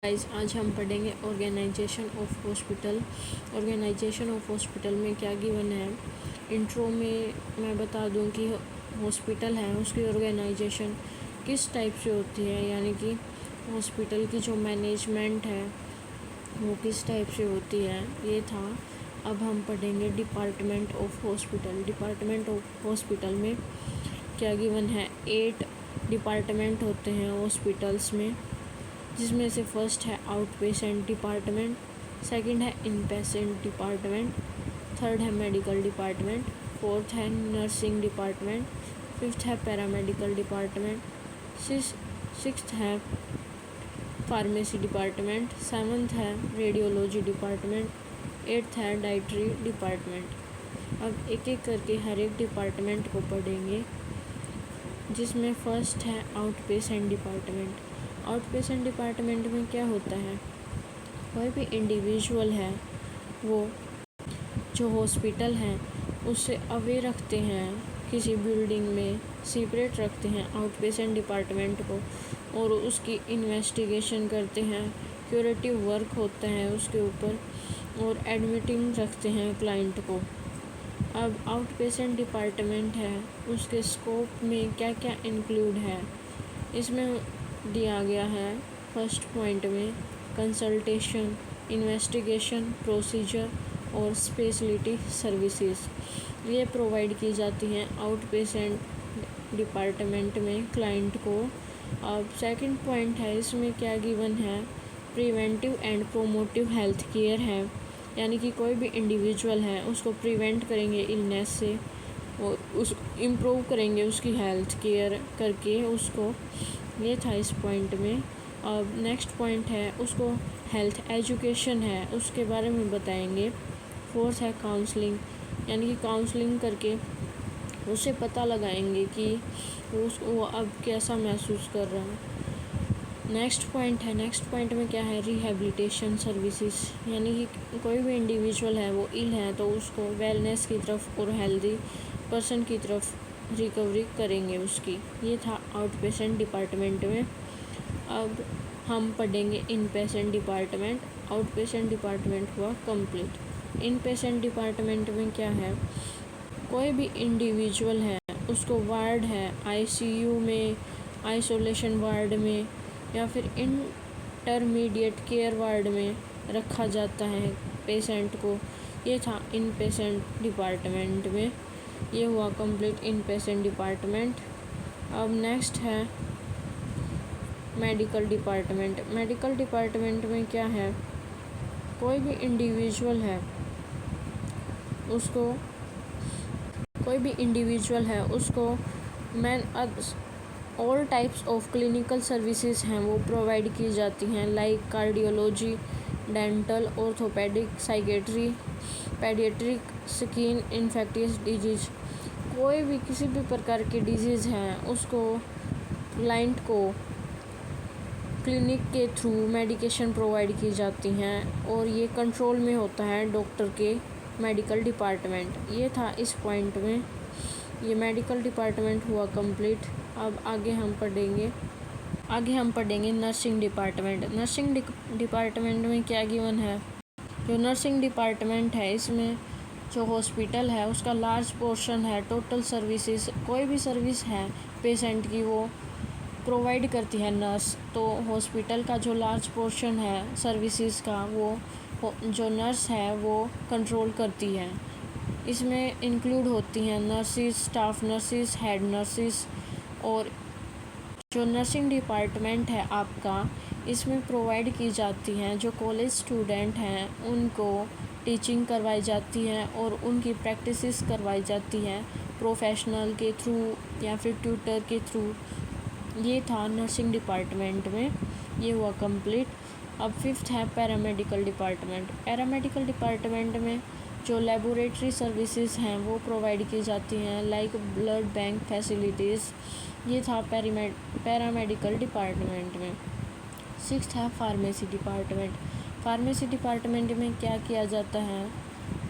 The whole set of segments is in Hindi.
गाइस, आज हम पढ़ेंगे organisation of hospital. Organisation of hospital में क्या गिवन है। इंट्रो में मैं बता दूं कि हॉस्पिटल है उसकी ऑर्गेनाइजेशन किस टाइप से होती है, यानी कि हॉस्पिटल की जो मैनेजमेंट है वो किस टाइप से होती है, ये था। अब हम पढ़ेंगे department of hospital. Department of hospital में क्या गिवन है, 8 डिपार्टमेंट होते हैं हॉस्पिटल्स में, जिसमें से फर्स्ट है आउट पेशेंट डिपार्टमेंट, सेकंड है इन पेशेंट डिपार्टमेंट, थर्ड है मेडिकल डिपार्टमेंट, फोर्थ है नर्सिंग डिपार्टमेंट, फिफ्थ है पैरामेडिकल डिपार्टमेंट, सिक्स्थ है फार्मेसी डिपार्टमेंट, सेवन्थ है रेडियोलॉजी डिपार्टमेंट, एट्थ है डाइटरी डिपार्टमेंट। अब एक एक करके हर एक डिपार्टमेंट को पढ़ेंगे, जिसमें फर्स्ट है out patient department. Out patient department में क्या होता है, कोई भी इंडिविजुअल है वो जो हॉस्पिटल है उससे अवे रखते हैं, किसी बिल्डिंग में सेपरेट रखते हैं आउट पेशेंट डिपार्टमेंट को, और उसकी इन्वेस्टिगेशन करते हैं, क्यूरेटिव वर्क होता है उसके ऊपर, और एडमिटिंग रखते हैं क्लाइंट को। अब आउट पेशेंट डिपार्टमेंट है उसके स्कोप में क्या क्या इंक्लूड है, इसमें दिया गया है फर्स्ट पॉइंट में कंसल्टेशन, इन्वेस्टिगेशन, प्रोसीजर और स्पेशलिटी सर्विसेज ये प्रोवाइड की जाती हैं आउट पेशेंट डिपार्टमेंट में क्लाइंट को। अब सेकंड पॉइंट है, इसमें क्या गिवन है, preventive and promotive health care है, यानी कि कोई भी इंडिविजुअल है उसको प्रिवेंट करेंगे इलनेस से और उस इम्प्रूव करेंगे उसकी हेल्थ केयर करके उसको, ये था इस पॉइंट में। अब नेक्स्ट पॉइंट है उसको हेल्थ एजुकेशन है उसके बारे में बताएंगे। फोर्थ है काउंसलिंग, यानी कि काउंसलिंग करके उससे पता लगाएंगे कि वो अब कैसा महसूस कर रहा है। नेक्स्ट पॉइंट में क्या है, रिहेबिलिटेशन सर्विसेज, यानी कि कोई भी इंडिविजुअल है वो इल है तो उसको वेलनेस की तरफ और हेल्दी पर्सन की तरफ रिकवरी करेंगे उसकी। ये था आउट पेशेंट डिपार्टमेंट में। अब हम पढ़ेंगे इन patient department. Out patient department हुआ कंप्लीट। इन पेशेंट डिपार्टमेंट में क्या है, कोई भी इंडिविजुअल है उसको वार्ड है आईसीयू में, आइसोलेशन वार्ड में या फिर इंटरमीडिएट केयर वार्ड में रखा जाता है पेशेंट को। ये था इन पेशेंट डिपार्टमेंट में। ये हुआ कंप्लीट इन पेशेंट डिपार्टमेंट। अब नेक्स्ट है मेडिकल डिपार्टमेंट। मेडिकल डिपार्टमेंट में क्या है, कोई भी इंडिविजुअल है उसको man all types of clinical services हैं वो प्रोवाइड की जाती हैं, like cardiology, dental, orthopaedic, psychiatry, paediatric, skin, infectious disease. कोई भी किसी भी प्रकार की डिजीज़ हैं उसको क्लाइंट को क्लिनिक के थ्रू मेडिकेशन प्रोवाइड की जाती हैं, और ये कंट्रोल में होता है डॉक्टर के मेडिकल डिपार्टमेंट। ये था इस पॉइंट में, ये मेडिकल डिपार्टमेंट हुआ कंप्लीट। अब आगे हम पढ़ेंगे नर्सिंग डिपार्टमेंट। नर्सिंग डिपार्टमेंट में क्या गिवन है, जो नर्सिंग डिपार्टमेंट है इसमें जो हॉस्पिटल है उसका लार्ज पोर्शन है टोटल सर्विसेज, कोई भी सर्विस है पेशेंट की वो प्रोवाइड करती है नर्स। तो हॉस्पिटल का जो लार्ज पोर्शन है सर्विसेज का वो जो नर्स है वो कंट्रोल करती है। इसमें इंक्लूड होती हैं nurses, staff nurses, head nurses. और जो नर्सिंग डिपार्टमेंट है आपका, इसमें प्रोवाइड की जाती हैं जो कॉलेज स्टूडेंट हैं उनको टीचिंग करवाई जाती है और उनकी प्रैक्टिसेस करवाई जाती हैं प्रोफेशनल के थ्रू या फिर ट्यूटर के थ्रू। ये था नर्सिंग डिपार्टमेंट में, ये हुआ कंप्लीट। अब फिफ्थ है पैरामेडिकल डिपार्टमेंट। पैरामेडिकल डिपार्टमेंट में जो लेबोरेटरी सर्विसेज हैं वो प्रोवाइड की जाती हैं, लाइक ब्लड बैंक फैसिलिटीज़। ये था पैरामेडिकल डिपार्टमेंट में। सिक्स्थ है फार्मेसी डिपार्टमेंट। फार्मेसी डिपार्टमेंट में क्या किया जाता है,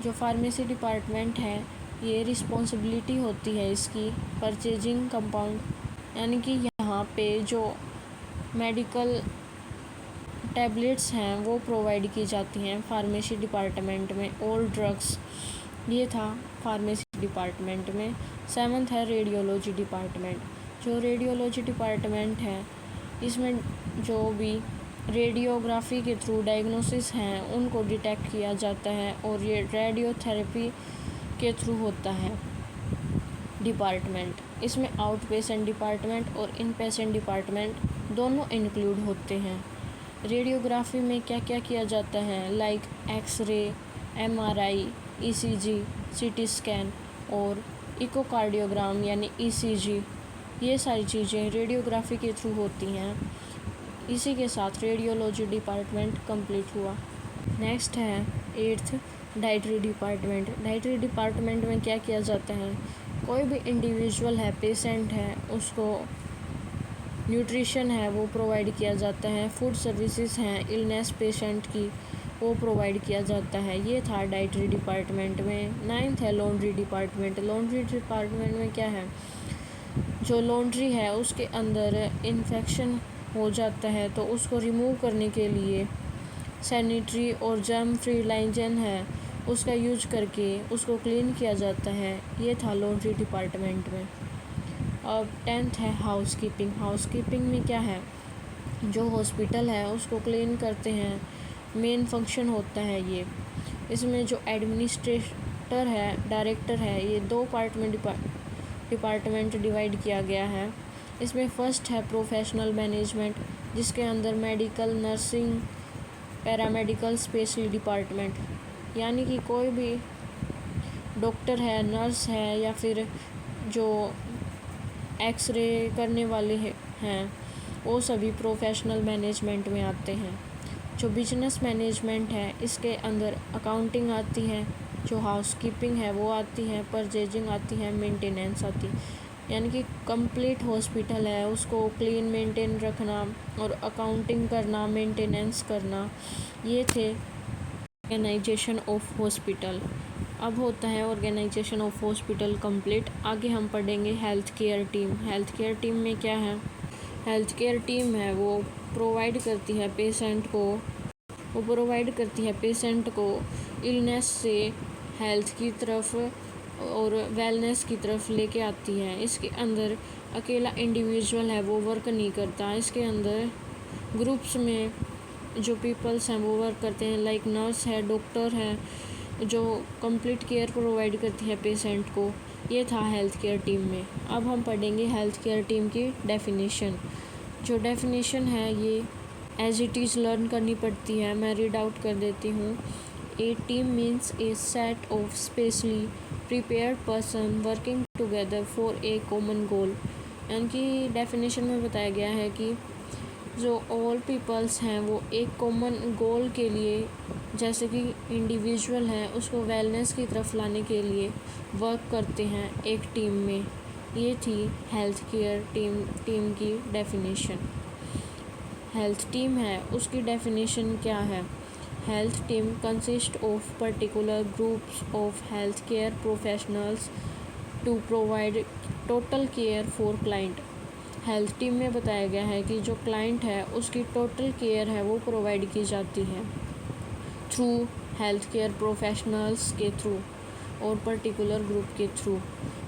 जो फार्मेसी डिपार्टमेंट है ये रिस्पॉन्सिबिलिटी होती है इसकी परचेजिंग कंपाउंड, यानी कि यहाँ पे जो मेडिकल टैबलेट्स हैं वो प्रोवाइड की जाती हैं फार्मेसी डिपार्टमेंट में। ऑल ड्रग्स, ये था फार्मेसी डिपार्टमेंट में। 7th है रेडियोलॉजी डिपार्टमेंट। जो रेडियोलॉजी डिपार्टमेंट है इसमें जो भी रेडियोग्राफी के थ्रू डायग्नोसिस हैं उनको डिटेक्ट किया जाता है और ये रेडियोथेरेपी के थ्रू होता है डिपार्टमेंट। इसमें आउट पेशेंट डिपार्टमेंट और इन पेशेंट डिपार्टमेंट दोनों इंक्लूड होते हैं। रेडियोग्राफी में क्या क्या किया जाता है, like x-ray, MRI, ECG, CT scan और इकोकार्डियोग्राम यानी ECG, ये सारी चीज़ें रेडियोग्राफी के थ्रू होती हैं। इसी के साथ रेडियोलॉजी डिपार्टमेंट कंप्लीट हुआ। नेक्स्ट है 8th dietary department. Dietary department में क्या किया जाता है, कोई भी इंडिविजुअल है, पेशेंट है, उसको न्यूट्रिशन है वो प्रोवाइड किया जाता है। फूड सर्विसेज हैं इलनेस पेशेंट की, वो प्रोवाइड किया जाता है। ये था डाइटरी डिपार्टमेंट में। 9th है लॉन्ड्री डिपार्टमेंट। लॉन्ड्री डिपार्टमेंट में क्या है, जो लॉन्ड्री है उसके अंदर इन्फेक्शन हो जाता है तो उसको रिमूव करने के लिए सैनिटरी और जर्म फ्री लाइजन है उसका यूज करके उसको क्लीन किया जाता है। ये था लॉन्ड्री डिपार्टमेंट में। अब 10th है हाउसकीपिंग। हाउसकीपिंग में क्या है, जो हॉस्पिटल है उसको क्लीन करते हैं, मेन फंक्शन होता है ये। इसमें जो एडमिनिस्ट्रेटर है, डायरेक्टर है, ये 2 पार्ट में डिपार्टमेंट डिवाइड किया गया है। इसमें फर्स्ट है प्रोफेशनल मैनेजमेंट, जिसके अंदर medical, nursing, paramedical, special department, यानी कि कोई भी डॉक्टर है, नर्स है या फिर जो एक्सरे करने वाले हैं वो सभी प्रोफेशनल मैनेजमेंट में आते हैं। जो बिजनेस मैनेजमेंट है इसके अंदर अकाउंटिंग आती है, जो हाउसकीपिंग है वो आती है, परचेजिंग आती है, मेंटेनेंस आती है। यानी कि कंप्लीट हॉस्पिटल है उसको क्लीन मेंटेन रखना और अकाउंटिंग करना, मेंटेनेंस करना, ये थे ऑर्गेनाइजेशन ऑफ हॉस्पिटल। अब होता है ऑर्गेनाइजेशन ऑफ हॉस्पिटल कंप्लीट। आगे हम पढ़ेंगे health care team. Health care team में क्या है, हेल्थ केयर टीम है वो प्रोवाइड करती है पेशेंट को इलनेस से हेल्थ की तरफ और वेलनेस की तरफ लेके आती है। इसके अंदर अकेला इंडिविजुअल है वो वर्क नहीं करता, इसके अंदर ग्रुप्स में जो पीपल्स हैं वो वर्क करते हैं, लाइक नर्स है, डॉक्टर है, जो कंप्लीट केयर प्रोवाइड करती है पेशेंट को। ये था हेल्थ केयर टीम में। अब हम पढ़ेंगे हेल्थ केयर टीम की डेफिनेशन। जो डेफिनेशन है ये एज इट इज़ लर्न करनी पड़ती है, मैं रीड आउट कर देती हूँ। A team means a set of specially prepared person working together for a common goal. यानी कि डेफिनेशन में बताया गया है कि जो ऑल पीपल्स हैं वो एक कॉमन गोल के लिए, जैसे कि इंडिविजुअल है उसको वेलनेस की तरफ लाने के लिए वर्क करते हैं एक टीम में। ये थी हेल्थ केयर टीम की डेफिनेशन। हेल्थ टीम है उसकी डेफिनेशन क्या है, health team consist of particular groups of health care professionals to provide total care for client. Health team में बताया गया है कि जो क्लाइंट है उसकी टोटल केयर है वो प्रोवाइड की जाती है थ्रू हेल्थ केयर प्रोफेशनल्स के थ्रू और पर्टिकुलर ग्रुप के थ्रू।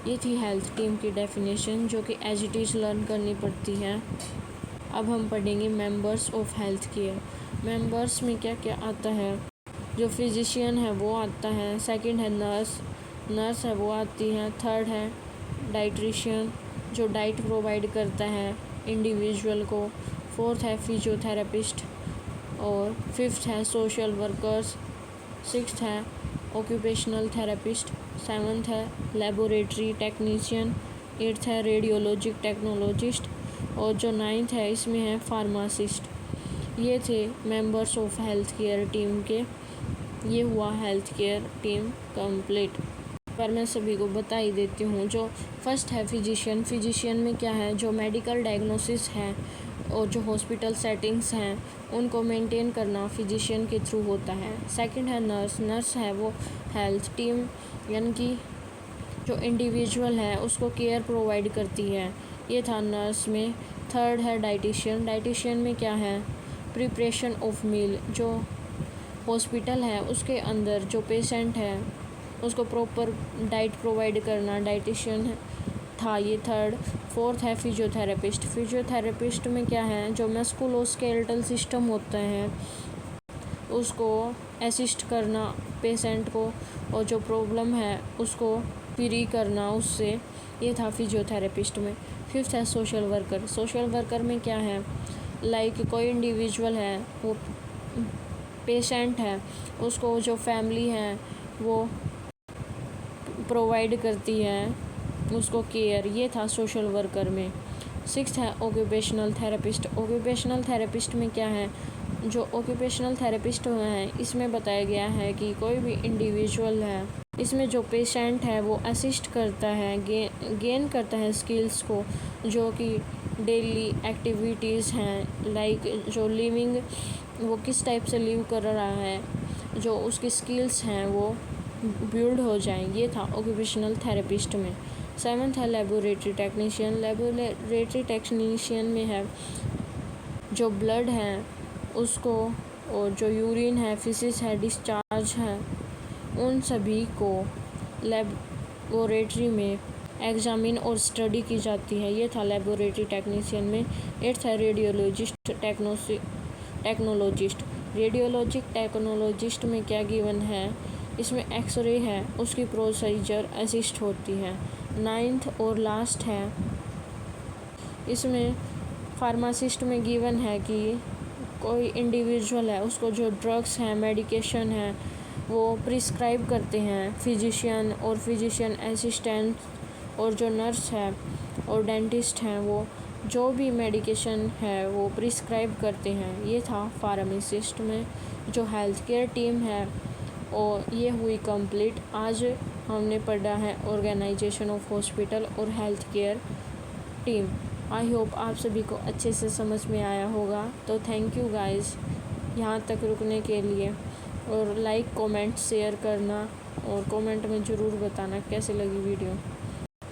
ये थी हेल्थ टीम की डेफिनेशन जो कि एज इट इज़ लर्न करनी पड़ती है। अब हम पढ़ेंगे members of health care. Members में क्या क्या आता है, जो फिजिशियन है वो आता है, सेकंड है नर्स है वो आती है, थर्ड है डाइट्रिशियन जो डाइट प्रोवाइड करता है इंडिविजुअल को, फोर्थ है फिजियोथेरेपिस्ट और फिफ्थ है सोशल वर्कर्स, सिक्स्थ है ऑक्यूपेशनल थेरेपिस्ट, सेवन्थ है लेबोरेटरी टेक्नीशियन, एट्थ है रेडियोलॉजिक टेक्नोलॉजिस्ट और जो 9th है इसमें है फार्मासिस्ट। ये थे members of health care team के। ये हुआ हेल्थ केयर टीम कंप्लीट। पर मैं सभी को बता ही देती हूँ। जो फर्स्ट है फिजिशियन में क्या है, जो मेडिकल डायग्नोसिस है और जो हॉस्पिटल सेटिंग्स हैं उनको मेंटेन करना फिजिशियन के थ्रू होता है। सेकंड है नर्स है वो हेल्थ टीम यानी कि जो इंडिविजुअल है उसको केयर प्रोवाइड करती है, ये था नर्स में। थर्ड है डाइटिशियन में क्या है, प्रिपरेशन ऑफ मील, जो हॉस्पिटल है उसके अंदर जो पेशेंट है उसको प्रॉपर डाइट प्रोवाइड करना, डाइटिशियन था ये थर्ड। फोर्थ है फिजियोथेरेपिस्ट। फिजियोथेरेपिस्ट में क्या है, जो मस्कुलोस्केलेटल सिस्टम होते हैं उसको असिस्ट करना पेशेंट को, और जो प्रॉब्लम है उसको फ्री करना उससे, ये था फिजियोथेरेपिस्ट में। फिफ्थ है सोशल वर्कर। सोशल वर्कर में क्या है, लाइक कोई इंडिविजुअल है, वो पेशेंट है, उसको जो फैमिली है वो प्रोवाइड करती है उसको केयर, ये था सोशल वर्कर में। सिक्स्थ है ऑक्यूपेशनल थेरेपिस्ट। ऑक्यूपेशनल थेरेपिस्ट में क्या है, जो ऑक्यूपेशनल थेरेपिस्ट हैं इसमें बताया गया है कि कोई भी इंडिविजुअल है, इसमें जो पेशेंट है वो असिस्ट करता है, गेन करता है स्किल्स को, जो कि डेली एक्टिविटीज़ हैं, लाइक जो लिविंग वो किस टाइप से लिव कर रहा है, जो उसकी स्किल्स हैं वो बिल्ड हो जाएं, ये था ऑक्यूपेशनल थेरेपिस्ट में। सेवन्थ है लेबोरेटरी टेक्नीशियन। लेबोरेटरी टेक्नीशियन में है जो ब्लड है उसको, और जो यूरिन है, फिसिस है, डिस्चार्ज है, उन सभी को लेबोरेटरी में एग्जामिन और स्टडी की जाती है, ये था लेबोरेटरी टेक्नीशियन में। एट्थ है रेडियोलॉजिस्ट टेक्नोलॉजिस्ट। रेडियोलॉजिक टेक्नोलॉजिस्ट में क्या गिवन है, इसमें एक्सरे है उसकी प्रोसीजर असिस्ट होती है। नाइन्थ और लास्ट है, इसमें फार्मासिस्ट में गिवन है कि कोई इंडिविजुअल है उसको जो ड्रग्स हैं, मेडिकेशन है, वो प्रिस्क्राइब करते हैं फिजिशियन और फिजिशियन असिस्टेंट, और जो नर्स है और डेंटिस्ट हैं वो जो भी मेडिकेशन है वो प्रिस्क्राइब करते हैं, ये था फार्मासिस्ट में। जो हेल्थ केयर टीम है और ये हुई कंप्लीट। आज हमने पढ़ा है ऑर्गेनाइजेशन ऑफ हॉस्पिटल और health care team. I hope आप सभी को अच्छे से समझ में आया होगा। तो थैंक यू गाइस यहाँ तक रुकने के लिए, और लाइक कमेंट शेयर करना, और कमेंट में ज़रूर बताना कैसे लगी वीडियो।